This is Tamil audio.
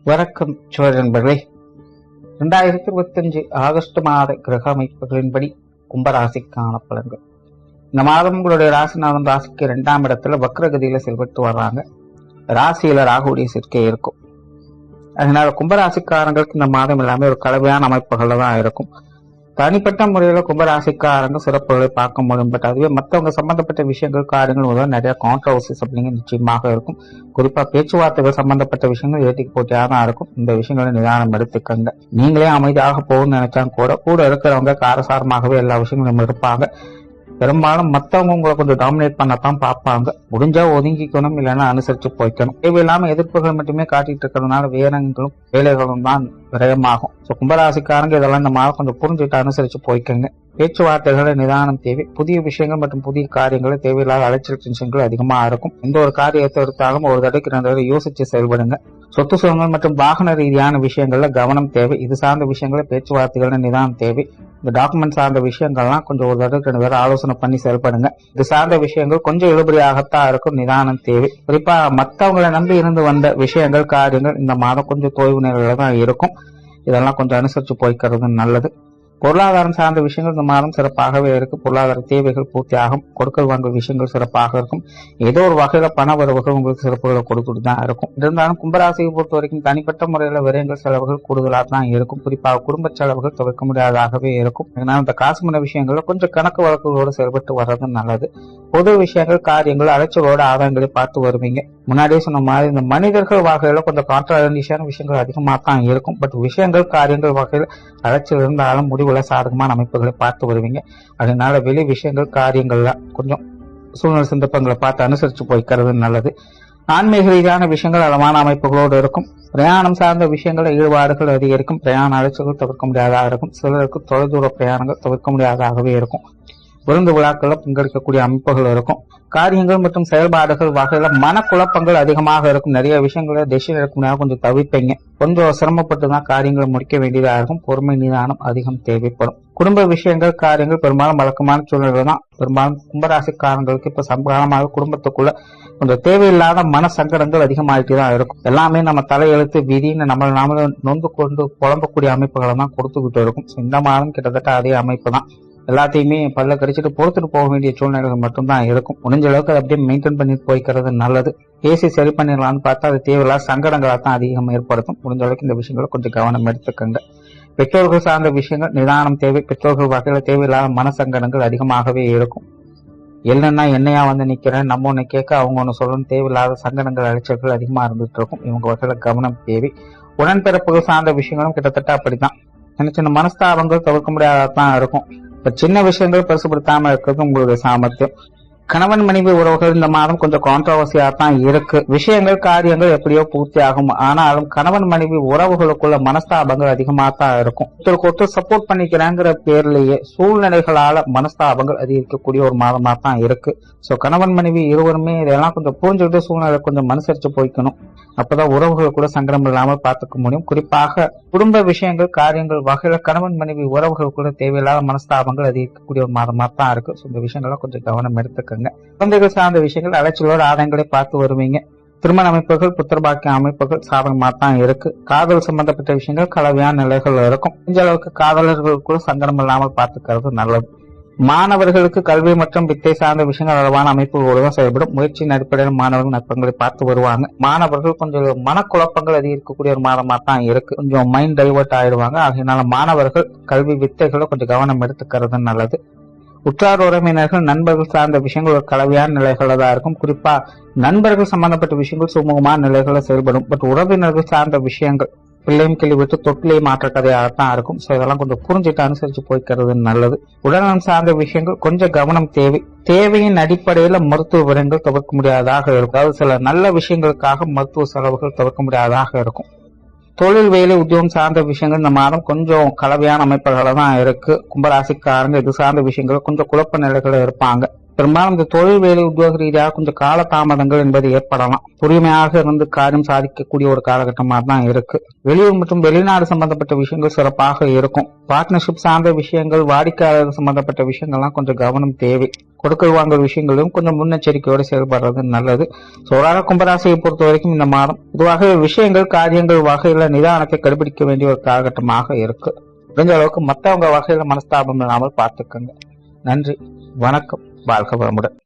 வணக்கம் நண்பர்களே. 2025 ஆகஸ்ட் மாத கிரக அமைப்புகளின்படி கும்பராசிக்கான பலன்கள். இந்த மாதம் உங்களுடைய ராசிநாதன் ராசிக்கு 2ஆம் இடத்துல வக்ரகதியில செயல்பட்டு வர்றாங்க. ராசியில ராகுடைய சேர்க்கை இருக்கும். அதனால கும்பராசிக்காரங்களுக்கு இந்த மாதம் எல்லாமே ஒரு கலவையான அமைப்புகள்ல தான் இருக்கும். தனிப்பட்ட முறையில கும்பராசிக்காரங்க சிறப்புகளை பார்க்க முடியும். பட் அதுவே மற்றவங்க சம்பந்தப்பட்ட விஷயங்கள் காரியங்கள் முதல்ல நிறைய கான்ட்ரவர்சிஸ் அப்படிங்கிற நிச்சயமாக இருக்கும். குறிப்பா பேச்சுவார்த்தைகள் சம்பந்தப்பட்ட விஷயங்கள் ஏட்டிக்கு போட்டியாக தான் இருக்கும். இந்த விஷயங்களை நிதானம் எடுத்துக்கங்க. நீங்களே அமைதியாக போகணும்னு நினைச்சா கூட இருக்கிறவங்க காரசாரமாகவே எல்லா விஷயங்களும் இருப்பாங்க. பெரும்பாலும் மத்தவங்க உங்களை கொஞ்சம் டாமினேட் பண்ணத்தான் பார்ப்பாங்க. முடிஞ்சா ஒதுங்கிக்கணும், இல்லைன்னா அனுசரிச்சு போய்க்கணும். தேவையில்லாம எதிர்ப்புகள் மட்டுமே காட்டிட்டு இருக்கிறதுனால வேறங்களும் வேலைகளும் தான் விரயமாகும். கும்பராசிக்காரங்க இதெல்லாம் இந்த மாதம் கொஞ்சம் புரிஞ்சுட்டு அனுசரிச்சு போய்க்கங்க. பேச்சுவார்த்தைகளை நிதானம் தேவை. புதிய விஷயங்கள் மற்றும் புதிய காரியங்களை தேவையில்லாத அலைச்சல் டென்ஷன்கள் அதிகமா இருக்கும். எந்த ஒரு காரியத்தை எடுத்தாலும் ஒரு தடவைக்கு 2 தடவை யோசிச்சு செயல்படுங்க. சொத்து சுகங்கள் மற்றும் வாகன ரீதியான விஷயங்கள்ல கவனம் தேவை. இது சார்ந்த விஷயங்கள பேச்சுவார்த்தைகள் நிதானம் தேவை. இந்த டாக்குமெண்ட் சார்ந்த விஷயங்கள்லாம் கொஞ்சம் ஒரு தடவை 2 தடவை ஆலோசனை பண்ணி செயல்படுங்க. இது சார்ந்த விஷயங்கள் கொஞ்சம் இழுபடியாகத்தான் இருக்கும். நிதானம் தேவை. குறிப்பா மற்றவங்களை நம்பி இருந்து வந்த விஷயங்கள் காரியங்கள் இந்த மாதம் கொஞ்சம் தொய்வு நிலையில தான் இருக்கும். இதெல்லாம் கொஞ்சம் அனுசரிச்சு போய்க்கிறது நல்லது. பொருளாதாரம் சார்ந்த விஷயங்கள் இந்த மாதம் சிறப்பாகவே இருக்கு. பொருளாதார தேவைகள் பூர்த்தி ஆகும். கொடுக்கல் வாங்கல் விஷயங்கள் சிறப்பாக இருக்கும். ஏதோ ஒரு வகையில பண வரவுகள் உங்களுக்கு சிறப்புகளை கொடுத்துட்டு தான் இருக்கும். இருந்தாலும் கும்பராசியை பொறுத்த வரைக்கும் தனிப்பட்ட முறையில விரயங்கள் செலவுகள் கூடுதலாக தான் இருக்கும். குறிப்பாக குடும்ப செலவுகள் தவிர்க்க முடியாததாகவே இருக்கும். அதனால இந்த காசு மன விஷயங்கள்ல கொஞ்சம் கணக்கு வழக்குகளோடு செயல்பட்டு வர்றது நல்லது. பொது விஷயங்கள் காரியங்கள் அலைச்சலோட ஆதாயங்களை பார்த்து வருவீங்க. முன்னாடியே சொன்ன மாதிரி இந்த மனிதர்கள் வகையில கொஞ்சம் கான்ட்ராடிஷியான விஷயங்கள் அதிகமாக தான் இருக்கும். பட் விஷயங்கள் காரியங்கள் வகையில் அலைச்சல் இருந்தாலும் முடிவுல சாதகமான அமைப்புகளை பார்த்து வருவீங்க. அதனால வெளி விஷயங்கள் காரியங்கள்ல கொஞ்சம் சூழ்நிலை சந்தர்ப்பங்களை பார்த்து அனுசரிச்சு போய்க்கிறது நல்லது. ஆன்மீக ரீதியான விஷயங்கள் அளவான அமைப்புகளோடு இருக்கும். பிரயாணம் சார்ந்த விஷயங்கள ஈடுபாடுகள் அதிகரிக்கும். பிரயாண அலைச்சல்கள் தவிர்க்க முடியாதாக இருக்கும். சிலருக்கு தொலைதூர பிரயாணங்கள் தவிர்க்க முடியாததாகவே இருக்கும். விருந்து விழாக்கள்ல பங்கெடுக்கக்கூடிய அமைப்புகள் இருக்கும். காரியங்கள் மற்றும் செயல்பாடுகள் வகையில மனக்குழப்பங்கள் அதிகமாக இருக்கும். நிறைய விஷயங்களை டெசிஷன் எடுக்க முடியாது, கொஞ்சம் தவிர்ப்பீங்க. கொஞ்சம் சிரமப்பட்டு தான் காரியங்களை முடிக்க வேண்டியதாக இருக்கும். பொறுமை நிதானம் அதிகம் தேவைப்படும். குடும்ப விஷயங்கள் காரியங்கள் பெரும்பாலும் வழக்கமான சூழ்நிலை தான். பெரும்பாலும் கும்பராசிக்காரங்களுக்கு இப்ப சம்பளமாக குடும்பத்துக்குள்ள கொஞ்சம் தேவையில்லாத மன சங்கடங்கள் அதிகமாகிட்டு தான் இருக்கும். எல்லாமே நம்ம தலையெழுத்து விதின்னு நாமளே நொந்து கொண்டு புலம்பக்கூடிய அமைப்புகளை தான் கொடுத்துக்கிட்டு இருக்கும். இந்த மாதம் கிட்டத்தட்ட அதே அமைப்பு தான். எல்லாத்தையுமே பல்ல கடிச்சிட்டு பொறுத்துட்டு போக வேண்டிய சூழ்நிலைகள் மட்டும்தான் இருக்கும். முடிஞ்ச அளவுக்கு அதை அப்படியே மெயின்டைன் பண்ணி போய்க்கிறது நல்லது. பேசி சரி பண்ணிடலாம்னு பார்த்தா அது தேவையில்லாத சங்கடங்களை தான் அதிகம் ஏற்படுத்தும். முடிஞ்ச அளவுக்கு இந்த விஷயங்களை கொஞ்சம் கவனம் எடுத்துக்கங்க. பெற்றோர்கள் சார்ந்த விஷயங்கள் நிதானம் தேவை. பெற்றோர்கள் வகையில தேவையில்லாத மனசங்கடங்கள் அதிகமாகவே இருக்கும். என்னன்னா என்னையா வந்து நிக்கிறேன், நம்ம ஒண்ணு கேட்க அவங்க ஒண்ணு சொல்லணும், தேவையில்லாத சங்கடங்கள் அலைச்சல்கள் அதிகமா இருந்துட்டு இருக்கும். இவங்க வகையில கவனம் தேவை. உடன்பிறப்புகள் சார்ந்த விஷயங்களும் கிட்டத்தட்ட அப்படித்தான். சின்ன சின்ன மனஸ்தாபங்கள் தவிர்க்க முடியாததான் இருக்கும். சின்ன விஷயங்கள் பெருசுபடுத்தாம இருக்கிறது உங்களுடைய சாமர்த்தியம். கணவன் மனைவி உறவுகள் இந்த மாதம் கொஞ்சம் கான்ட்ரவர்சியா தான் இருக்கு. விஷயங்கள் காரியங்கள் எப்படியோ பூர்த்தி ஆகும். ஆனாலும் கணவன் மனைவி உறவுகளுக்குள்ள மனஸ்தாபங்கள் அதிகமா தான் இருக்கும். ஒருத்தருக்கு சப்போர்ட் பண்ணிக்கிறாங்கிற பேர்லயே சூழ்நிலைகளால மனஸ்தாபங்கள் அதிகரிக்கக்கூடிய ஒரு மாதமா தான் இருக்கு. சோ கணவன் மனைவி இருவருமே இதெல்லாம் கொஞ்சம் புரிஞ்சுக்கிட்டு சூழ்நிலை கொஞ்சம் அனுசரிச்சு போய்க்கணும். அப்பதான் உறவுகள் கூட சங்கடம் இல்லாமல் பார்த்துக்க முடியும். குறிப்பாக குடும்ப விஷயங்கள் காரியங்கள் வகையில கணவன் மனைவி உறவுகள் கூட தேவையில்லாத மனஸ்தாபங்கள் அதிகரிக்கக்கூடிய ஒரு மாதமா தான் இருக்கு. இந்த விஷயங்கள்லாம் கொஞ்சம் கவனம் எடுத்துக்கங்க. குழந்தைகள் சார்ந்த விஷயங்கள் அலைச்சலோட ஆதாயங்களை பார்த்து வருவீங்க. திருமண அமைப்புகள் புத்திரபாக்கிய அமைப்புகள் சாதகமா தான் இருக்கு. காதல் சம்பந்தப்பட்ட விஷயங்கள் கலவையான நிலைகள் இருக்கும். இந்த அளவுக்கு காதலர்களுக்குள்ள சங்கடம் இல்லாமல் பார்த்துக்கிறது நல்லது. மாணவர்களுக்கு கல்வி மற்றும் வித்தை சார்ந்த விஷயங்கள் அளவான அமைப்புகளோடு தான் செயல்படும். முயற்சியின் அடிப்படையில் மாணவர்கள் நற்பங்களை பார்த்து வருவாங்க. மாணவர்கள் கொஞ்சம் மனக்குழப்பங்கள் அதிகரிக்கக்கூடிய ஒரு மாதமா தான் இருக்கு. கொஞ்சம் மைண்ட் டைவர்ட் ஆயிடுவாங்க. ஆகையினால மாணவர்கள் கல்வி வித்தைகளை கொஞ்சம் கவனம் எடுத்துக்கிறது நல்லது. உற்றார் உறவினர்கள் நண்பர்கள் சார்ந்த விஷயங்கள் ஒரு கலவையான நிலைகள தான் இருக்கும். குறிப்பா நண்பர்கள் சம்பந்தப்பட்ட விஷயங்கள் சுமூகமான நிலைகளை செயல்படும். பட் உறவினர்கள் சார்ந்த விஷயங்கள் பிள்ளையும் கிளி விட்டு தொட்டிலையும் மாற்ற கதையாகத்தான் இருக்கும். சோ இதெல்லாம் கொஞ்சம் புரிஞ்சுட்டு அனுசரிச்சு போய்க்கிறது நல்லது. உடல்நலம் சார்ந்த விஷயங்கள் கொஞ்சம் கவனம் தேவை. தேவையின் அடிப்படையில மருத்துவ விவரங்கள் தவிர்க்க முடியாததாக இருக்கும். அதாவது சில நல்ல விஷயங்களுக்காக மருத்துவ செலவுகள் தவிர்க்க முடியாததாக இருக்கும். தொழில் வேலை உத்தியோகம் சார்ந்த விஷயங்கள் இந்த மாதம் கொஞ்சம் கலவையான அமைப்புகள தான் இருக்கு. கும்பராசிக்காரங்க இது சார்ந்த விஷயங்கள் கொஞ்சம் குழப்ப நிலைகள் இருப்பாங்க. பெரும்பாலும் இந்த தொழில் வேலை உத்தியோக ரீதியாக கொஞ்சம் கால தாமதங்கள் என்பது ஏற்படலாம். பொறுமையாக இருந்து காரியம் சாதிக்கக்கூடிய ஒரு காலகட்டமாக தான் இருக்கு. வெளியூர் மற்றும் வெளிநாடு சம்பந்தப்பட்ட விஷயங்கள் சிறப்பாக இருக்கும். பார்ட்னர்ஷிப் சார்ந்த விஷயங்கள் வாடிக்கையாளர் சம்பந்தப்பட்ட விஷயங்கள்லாம் கொஞ்சம் கவனம் தேவை. கொடுக்கல் வாங்கல் விஷயங்களிலும் கொஞ்சம் முன்னெச்சரிக்கையோடு செயல்படுறது நல்லது. சோழான கும்பராசியை பொறுத்த வரைக்கும் இந்த மாதம் பொதுவாக விஷயங்கள் காரியங்கள் வகையில நிதானத்தை கடைபிடிக்க வேண்டிய ஒரு காலகட்டமாக இருக்கு. முடிஞ்ச அளவுக்கு மற்றவங்க வகையில மனஸ்தாபம் இல்லாமல் பார்த்துக்கங்க. நன்றி, வணக்கம், வாழ்க வளமுடன்.